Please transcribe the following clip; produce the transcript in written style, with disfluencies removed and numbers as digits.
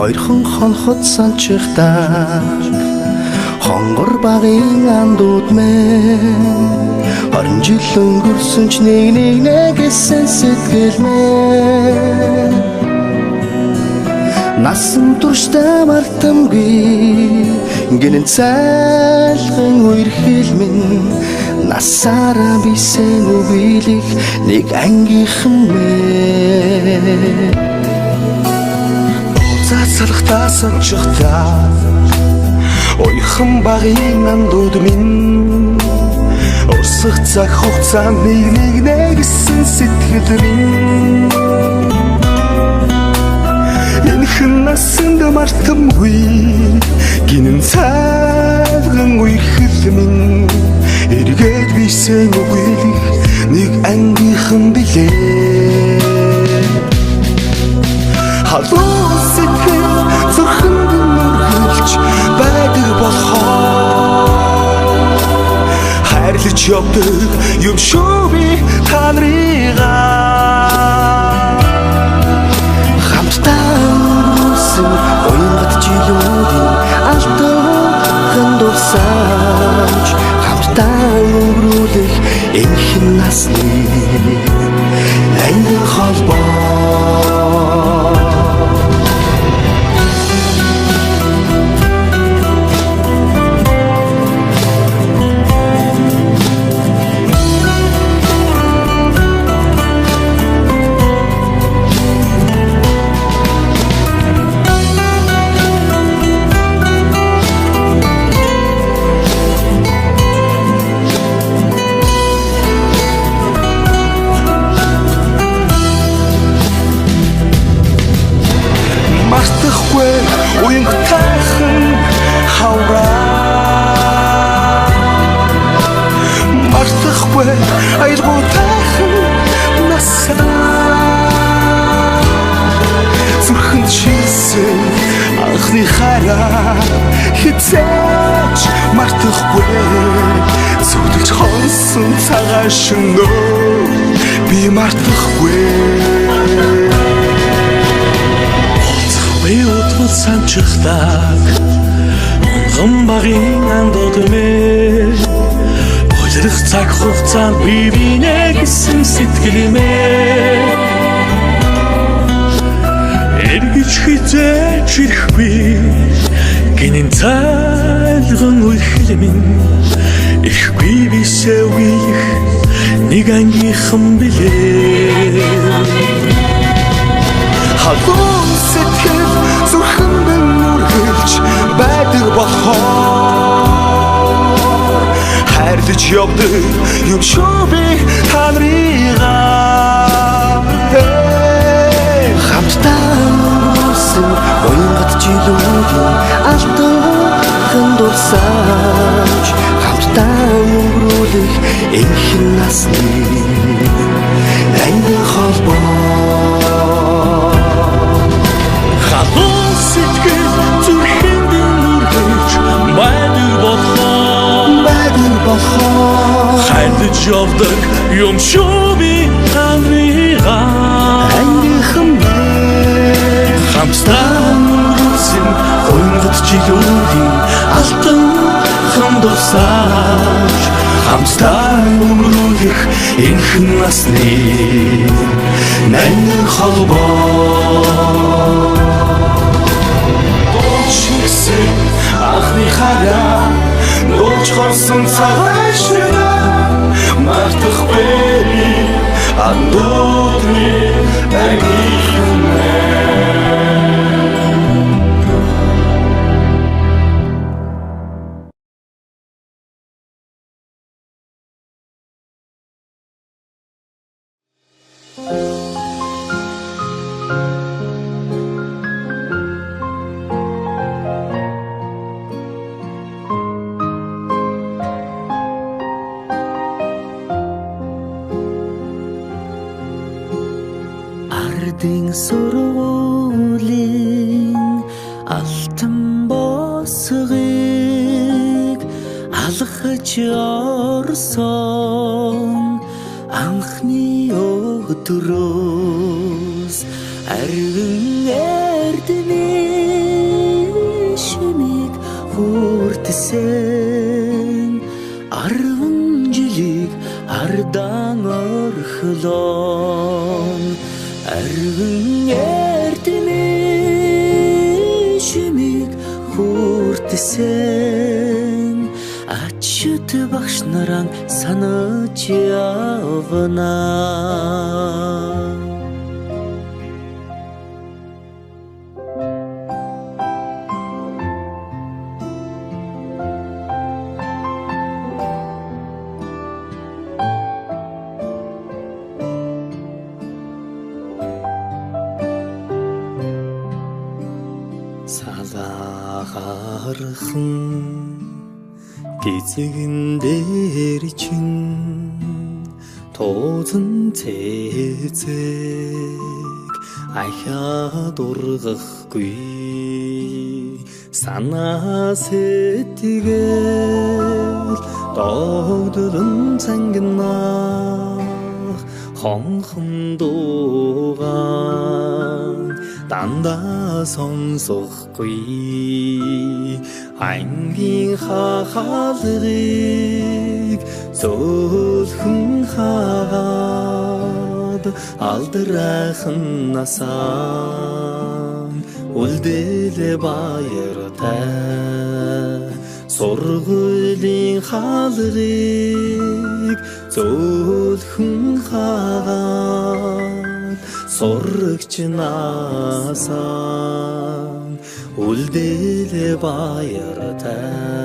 Хоёрхан хонхот санчихтаа хонгор багын андууд мэн 20 жил өнгөрсөн ч нэг гэсэн сэтгэл мэн насан туршдаа мартамгүй гинэн цайлган үерхэл минь насаараа бисен үгийлэх нэг ангийнхан мэн Цацалхтаа санчихтаа ойхон багын андууд минь урсах цаг хугацаанд нэг гэсэн сэтгэл минь энэхэн насанд мартамгүй гинэн цайлган үерхэл минь эргээд бисен үгийлэх нэг ангийнхан билээ Халуун сэтгэл зүрхэнд нүргэлж байдаг болохоор хайрлаж явдаг юм шүү би та нарыгаа хамтдаа өнгөрсөн уянгат жилүүдийн алтан дурсамж хамтдаа өнгөрүүлэх энэхэн насны ангин холбоо Уянгатайхан хавраа мартахгүй аялгуутайхан насаа зүрхэнд шилсэн анхны хараа хизээч мартахгүй зүудэлж хонсон цагаан шөнөө би мартахгүй Биотвол санчихтаг онгон багын андууд мэ Ойлрох цаг хугацаанд бивинэ гэсэн сэтгэл мэ Эргэж хизээч ирэхгүй гинэн цайлган үерхэл минь ирэхгүй бисээ үеих нэг ангийнхан билээ Халуун сэтгэл зүрхэнд нүргэлж байдаг болохоор хайрлаж явдаг юм шүү би та нарыгаа хамтдаа өнгөрсөн уянгат жилүүдийн алтан дурсамж хамтдаа өнгөрүүлэх энэхэн насны ангин холбоо Халуун сэтгэл зүрхэнд нүргэлж байдаг болохоор хайрлаж явдаг юм шүү би та нарыгаа ангийнхан мэн хамтдаа өнгөрсөн уянгат жилүүдийн алтан дурсамж хамтдаа өнгөрүүлэх энэхэн насны ангин холбоо Анхны хараа нууж хорсон цагаан шөнөө мартахгүй андуудны ангийнхан Ардын сургуулийн алтан босгыг алхаж орсон анхны өдрөөс арвин эрдэнэ хүртсэн арван жилиг ардаан орхлон арван эрдэмээ шимиг хүртсэн ачт багш наран санаж явна. Салаагархан гизэгэн дээр чин тоозон цэцэг ахаад ургахгүй санаа сэтгэл догдолн цангинах хонхон дуугаан дандаа сонсохгүй ангийн хахалрыг зөөлхөн хаагаад алдрайхан насаа үлдээлээ баяртай сургуулийн хаалрыг зөөлхөн хаагаад сурагч насаа үлдээлээ баяртай